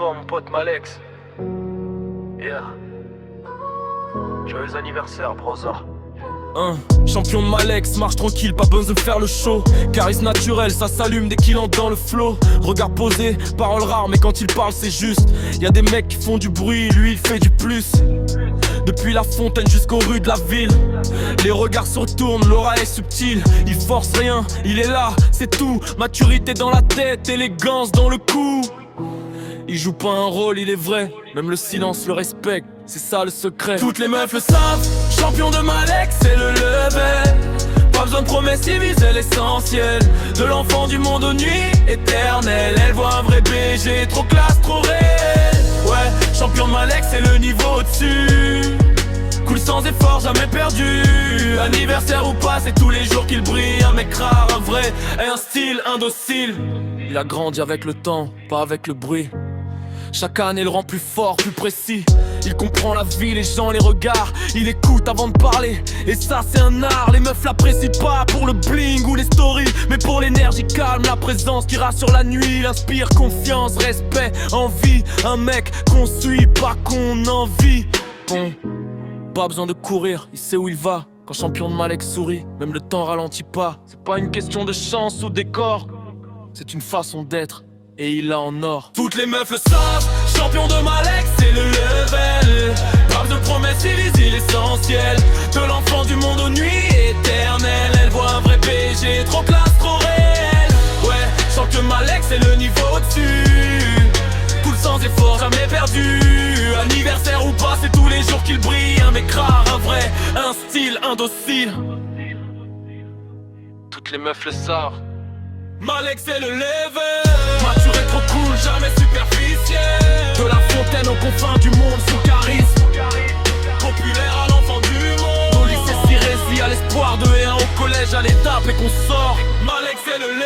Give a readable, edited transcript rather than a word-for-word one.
toi mon pote Malex. Yeah. Joyeux anniversaire, brosa. Champion de Malex, marche tranquille, pas besoin de faire le show. Charisme naturel, ça s'allume dès qu'il entre dans le flow. Regard posé, paroles rares, mais quand il parle c'est juste. Y'a des mecs qui font du bruit, lui il fait du plus. Depuis la fontaine jusqu'aux rues de la ville, les regards se retournent, l'aura est subtile. Il force rien, il est là, c'est tout. Maturité dans la tête, élégance dans le cou. Il joue pas un rôle, il est vrai. Même le silence le respecte, c'est ça le secret. Toutes les meufs le savent, champion de Malex, c'est le level. Pas besoin de promesses, il visait l'essentiel. De l'enfant du monde aux nuits éternelles. Elle voit un vrai BG, trop classe, trop réel. Ouais, champion de Malex, c'est le niveau au-dessus. Coule sans effort, jamais perdu. Anniversaire ou pas, c'est tous les jours qu'il brille. Un mec rare, un vrai, et un style indocile. Il a grandi avec le temps, pas avec le bruit. Chaque année le rend plus fort, plus précis. Il comprend la vie, les gens, les regards. Il écoute avant de parler, et ça c'est un art. Les meufs l'apprécient pas pour le bling ou les stories, mais pour l'énergie calme, la présence qui rassure la nuit. Il inspire confiance, respect, envie. Un mec qu'on suit, pas qu'on envie. Bon, pas besoin de courir, il sait où il va. Quand champion de Malex sourit, même le temps ralentit pas. C'est pas une question de chance ou décor, c'est une façon d'être. Et il a en or. Toutes les meufs le savent, champion de Malex, c'est le level. Pas de promesses, il vise l'essentiel. De l'enfant du monde aux nuits éternelles. Elle voit un vrai BG, trop classe, trop réel. Ouais, champion de Malex, c'est le niveau au-dessus. Coule sans effort, jamais perdu. Anniversaire ou pas, c'est tous les jours qu'il brille. Un mec rare, un vrai, un style indocile. Toutes les meufs le savent. Malex c'est le level. Mature et trop cool, jamais superficiel. De la fontaine aux confins du monde, sous charisme. Populaire à l'enfant du monde. Au lycée Sirésie, à l'espoir de E1 au collège, à l'étape et qu'on sort. Malex c'est le level.